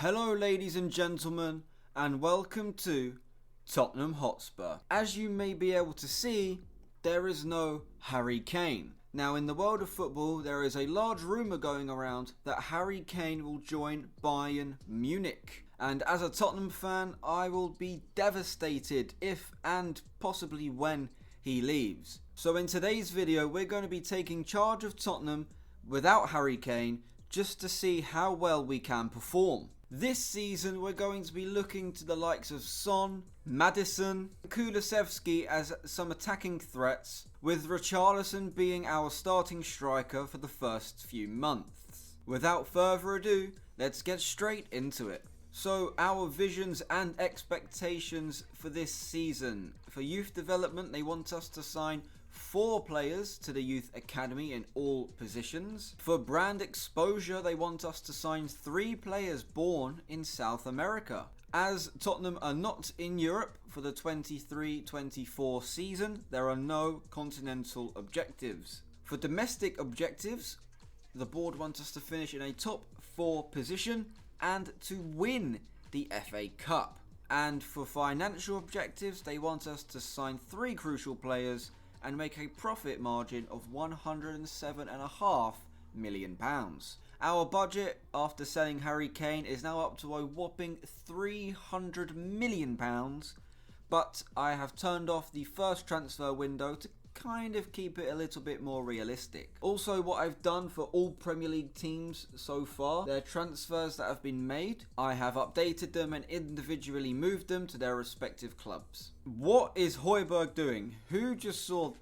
Hello ladies and gentlemen, and welcome to Tottenham Hotspur. As you may be able to see, there is no Harry Kane. Now in the world of football, there is a large rumour going around that Harry Kane will join Bayern Munich. And as a Tottenham fan, I will be devastated if and possibly when he leaves. So in today's video, we're going to be taking charge of Tottenham without Harry Kane, just to see how well we can perform. This season we're going to be looking to the likes of Son, Maddison, Kulusevski as some attacking threats, with Richarlison being our starting striker for the first few months. Without further ado, let's get straight into it. So our visions and expectations for this season. For youth development, they want us to sign 4 players to the youth academy in all positions. For brand exposure, they want us to sign 3 players born in South America. As Tottenham are not in Europe for the 23-24 season, there are no continental objectives. For domestic objectives, the board wants us to finish in a top 4 position and to win the FA Cup. And for financial objectives, they want us to sign 3 crucial players and make a profit margin of £107.5 million. Our budget after selling Harry Kane is now up to a whopping £300 million, but I have turned off the first transfer window to kind of keep it a little bit more realistic. Also, what I've done for all Premier League teams so far, their transfers that have been made, I have updated them and individually moved them to their respective clubs. What is Højbjerg doing? Who just saw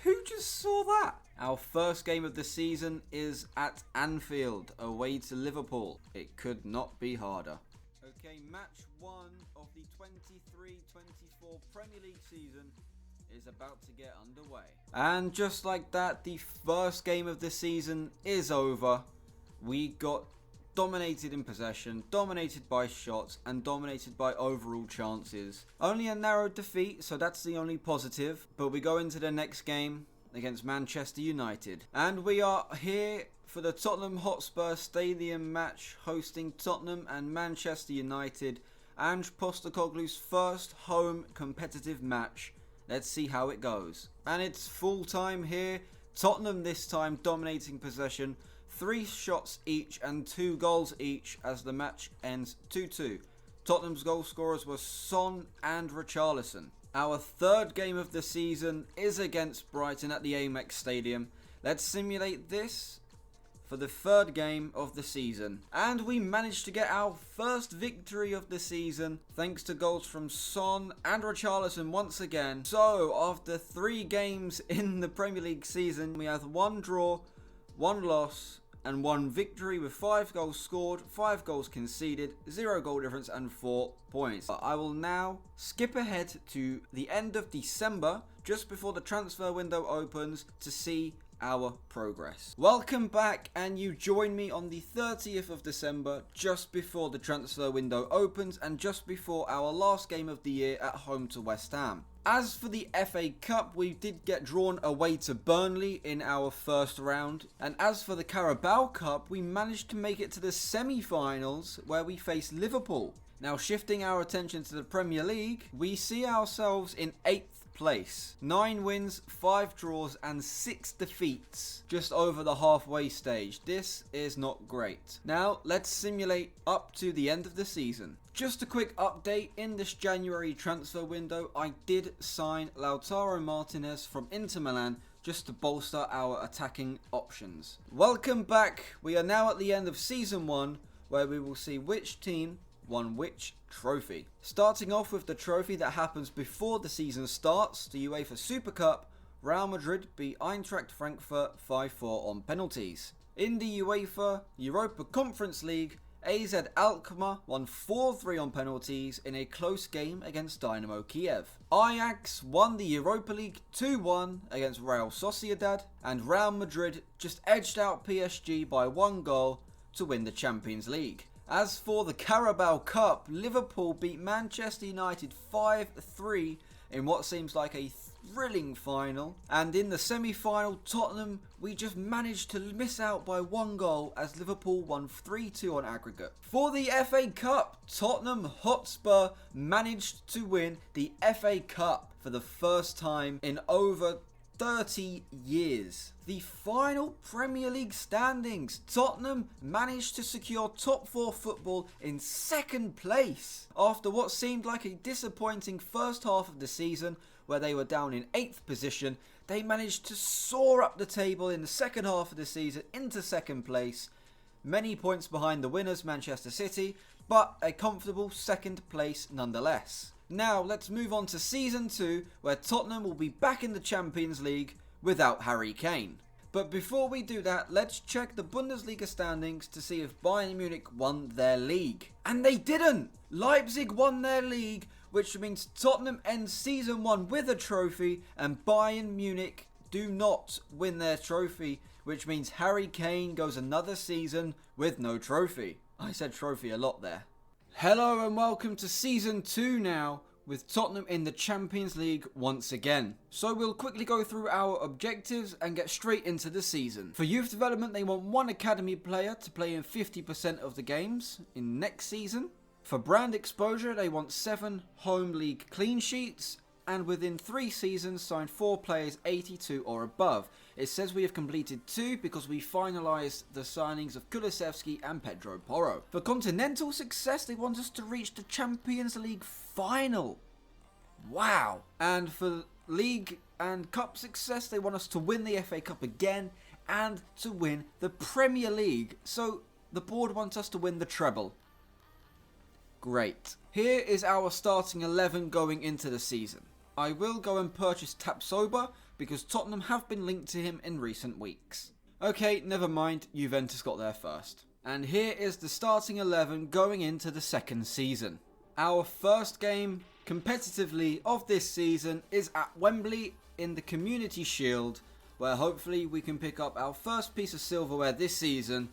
Who just saw that? Our first game of the season is at Anfield, away to Liverpool. It could not be harder. Okay, match 1 of the 23-24 Premier League season is about to get underway. And just like that, the first game of the season is over. We got dominated in possession, dominated by shots, and dominated by overall chances. Only a narrow defeat, so that's the only positive. But we go into the next game against Manchester United. And we are here for the Tottenham Hotspur Stadium match, hosting Tottenham and Manchester United. Ange Postecoglou's first home competitive match. Let's see how it goes. And it's full time here. Tottenham this time dominating possession. 3 shots each and 2 goals each as the match ends 2-2. Tottenham's goal scorers were Son and Richarlison. Our third game of the season is against Brighton at the Amex Stadium. Let's simulate this for the third game of the season. And we managed to get our first victory of the season thanks to goals from Son and Richarlison once again. So after 3 games in the Premier League season, we have 1 draw, 1 loss and 1 victory with 5 goals scored, 5 goals conceded, 0 goal difference and 4 points. I will now skip ahead to the end of December, just before the transfer window opens, to see our progress. Welcome back, and you join me on the 30th of December, just before the transfer window opens and just before our last game of the year at home to West Ham. As for the FA Cup, we did get drawn away to Burnley in our first round, and as for the Carabao Cup, we managed to make it to the semi-finals where we faced Liverpool. Now, shifting our attention to the Premier League, we see ourselves in 8th place. 9 wins, 5 draws and 6 defeats just over the halfway stage. This is not great. Now, let's simulate up to the end of the season. Just a quick update, in this January transfer window, I did sign Lautaro Martinez from Inter Milan just to bolster our attacking options. Welcome back. We are now at the end of season 1, where we will see which team won which trophy. Starting off with the trophy that happens before the season starts, the UEFA Super Cup, Real Madrid beat Eintracht Frankfurt 5-4 on penalties. In the UEFA Europa Conference League, AZ Alkmaar won 4-3 on penalties in a close game against Dynamo Kiev. Ajax won the Europa League 2-1 against Real Sociedad, and Real Madrid just edged out PSG by 1 goal to win the Champions League. As for the Carabao Cup, Liverpool beat Manchester United 5-3 in what seems like a thrilling final. And in the semi-final, Tottenham, we just managed to miss out by 1 goal as Liverpool won 3-2 on aggregate. For the FA Cup, Tottenham Hotspur managed to win the FA Cup for the first time in over 30 years. The final Premier League standings, Tottenham managed to secure top 4 football in 2nd place after what seemed like a disappointing first half of the season where they were down in 8th position. They managed to soar up the table in the second half of the season into 2nd place, many points behind the winners Manchester City, but a comfortable 2nd place nonetheless. Now let's move on to Season 2, where Tottenham will be back in the Champions League without Harry Kane. But before we do that, let's check the Bundesliga standings to see if Bayern Munich won their league. And they didn't! Leipzig won their league, which means Tottenham ends Season 1 with a trophy, and Bayern Munich do not win their trophy, which means Harry Kane goes another season with no trophy. I said trophy a lot there. Hello and welcome to Season 2 now, with Tottenham in the Champions League once again. So we'll quickly go through our objectives and get straight into the season. For youth development, they want 1 academy player to play in 50% of the games in next season. For brand exposure, they want 7 home league clean sheets, and within 3 seasons sign 4 players 82 or above. It says we have completed 2 because we finalised the signings of Kulusevski and Pedro Porro. For continental success, they want us to reach the Champions League final. Wow. And for league and cup success, they want us to win the FA Cup again and to win the Premier League. So the board wants us to win the treble. Great. Here is our starting 11 going into the season. I will go and purchase Tapsoba because Tottenham have been linked to him in recent weeks. Okay, never mind, Juventus got there first. And here is the starting 11 going into the second season. Our first game competitively of this season is at Wembley in the Community Shield, where hopefully we can pick up our first piece of silverware this season.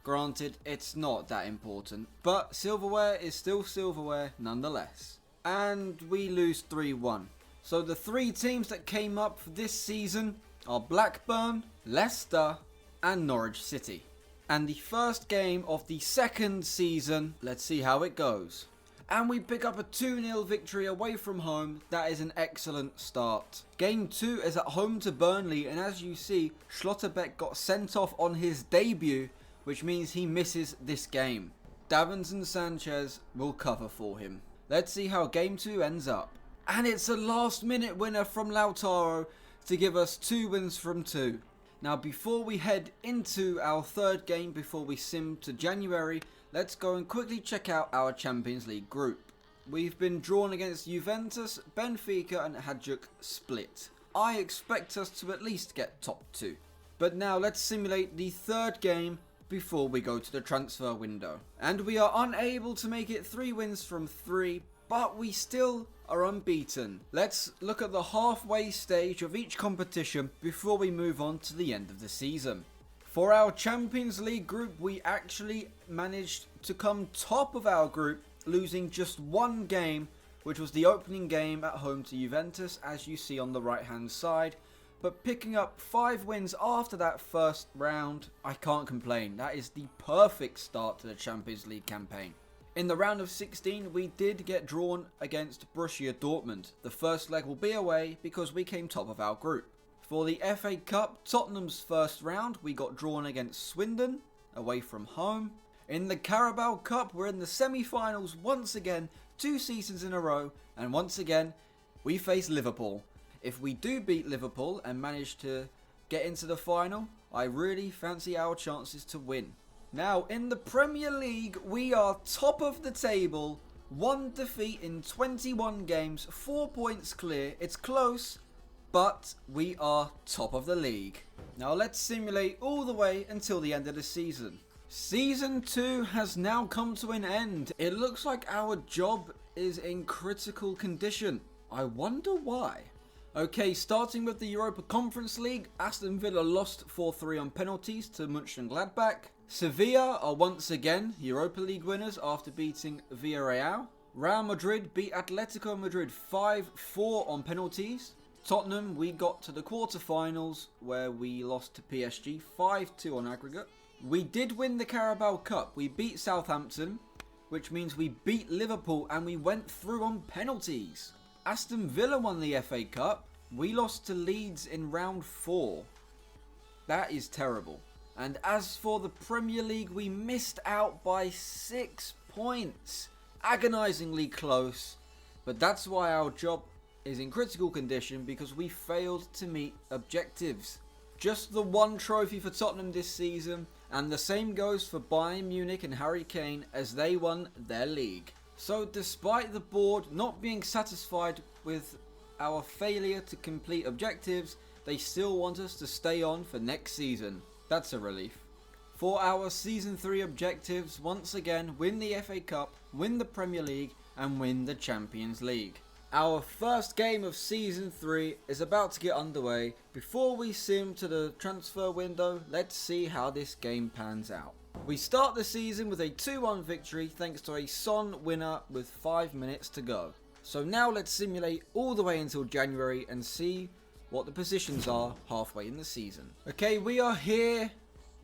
Granted, it's not that important, but silverware is still silverware nonetheless. And we lose 3-1. So the 3 teams that came up for this season are Blackburn, Leicester and Norwich City. And the first game of the second season, let's see how it goes. And we pick up a 2-0 victory away from home. That is an excellent start. Game 2 is at home to Burnley, and as you see, Schlotterbeck got sent off on his debut, which means he misses this game. Davinson Sanchez will cover for him. Let's see how game 2 ends up. And it's a last minute winner from Lautaro to give us 2 wins from 2. Now before we head into our third game, before we sim to January, let's go and quickly check out our Champions League group. We've been drawn against Juventus, Benfica and Hajduk Split. I expect us to at least get top 2. But now let's simulate the third game before we go to the transfer window. And we are unable to make it 3 wins from 3, but we still are unbeaten. Let's look at the halfway stage of each competition before we move on to the end of the season. For our Champions League group, we actually managed to come top of our group, losing just 1 game, which was the opening game at home to Juventus, as you see on the right hand side. But picking up 5 wins after that first round, I can't complain. That is the perfect start to the Champions League campaign. In the round of 16, we did get drawn against Borussia Dortmund. The first leg will be away because we came top of our group. For the FA Cup, Tottenham's first round, we got drawn against Swindon, away from home. In the Carabao Cup, we're in the semi-finals once again, 2 seasons in a row, and once again, we face Liverpool. If we do beat Liverpool and manage to get into the final, I really fancy our chances to win. Now, in the Premier League, we are top of the table, 1 defeat in 21 games, 4 points clear. It's close, but we are top of the league. Now, let's simulate all the way until the end of the season. Season 2 has now come to an end. It looks like our job is in critical condition. I wonder why. Okay, starting with the Europa Conference League, Aston Villa lost 4-3 on penalties to Mönchengladbach. Sevilla are once again Europa League winners after beating Villarreal. Real Madrid beat Atletico Madrid 5-4 on penalties. Tottenham, we got to the quarterfinals where we lost to PSG 5-2 on aggregate. We did win the Carabao Cup. We beat Southampton, which means we beat Liverpool and we went through on penalties. Aston Villa won the FA Cup. We lost to Leeds in round 4. That is terrible. And as for the Premier League, we missed out by 6 points. Agonisingly close. But that's why our job is in critical condition, because we failed to meet objectives. Just the one trophy for Tottenham this season, and the same goes for Bayern Munich and Harry Kane as they won their league. So despite the board not being satisfied with our failure to complete objectives, they still want us to stay on for next season. That's a relief. For our Season 3 objectives, once again, win the FA Cup, win the Premier League, and win the Champions League. Our first game of Season 3 is about to get underway. Before we sim to the transfer window, let's see how this game pans out. We start the season with a 2-1 victory thanks to a Son winner with 5 minutes to go. So now let's simulate all the way until January and see what the positions are halfway in the season. Okay, we are here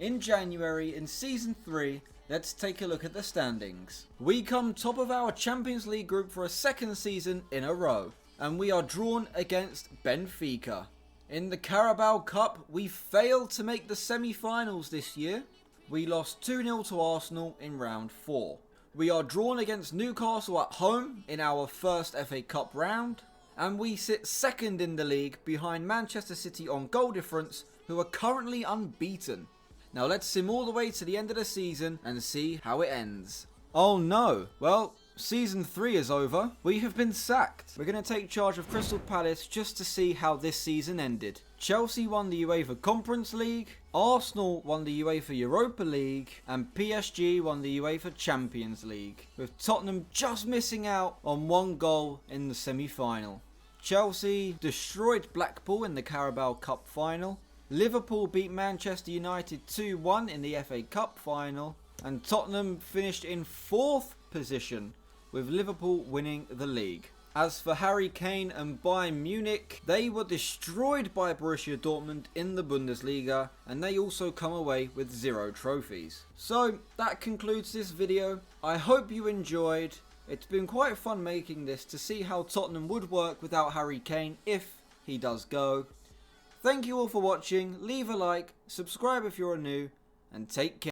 in January in Season 3. Let's take a look at the standings. We come top of our Champions League group for a second season in a row. And we are drawn against Benfica. In the Carabao Cup, we failed to make the semi-finals this year. We lost 2-0 to Arsenal in round 4. We are drawn against Newcastle at home in our first FA Cup round. And we sit second in the league behind Manchester City on goal difference, who are currently unbeaten. Now let's sim all the way to the end of the season and see how it ends. Oh no, well, Season 3 is over. We have been sacked. We're going to take charge of Crystal Palace just to see how this season ended. Chelsea won the UEFA Conference League, Arsenal won the UEFA Europa League, and PSG won the UEFA Champions League, with Tottenham just missing out on 1 goal in the semi-final. Chelsea destroyed Blackpool in the Carabao Cup final. Liverpool beat Manchester United 2-1 in the FA Cup final, and Tottenham finished in 4th position, with Liverpool winning the league. As for Harry Kane and Bayern Munich, they were destroyed by Borussia Dortmund in the Bundesliga, and they also come away with 0 trophies. So that concludes this video. I hope you enjoyed. It's been quite fun making this to see how Tottenham would work without Harry Kane if he does go. Thank you all for watching, leave a like, subscribe if you're new, and take care.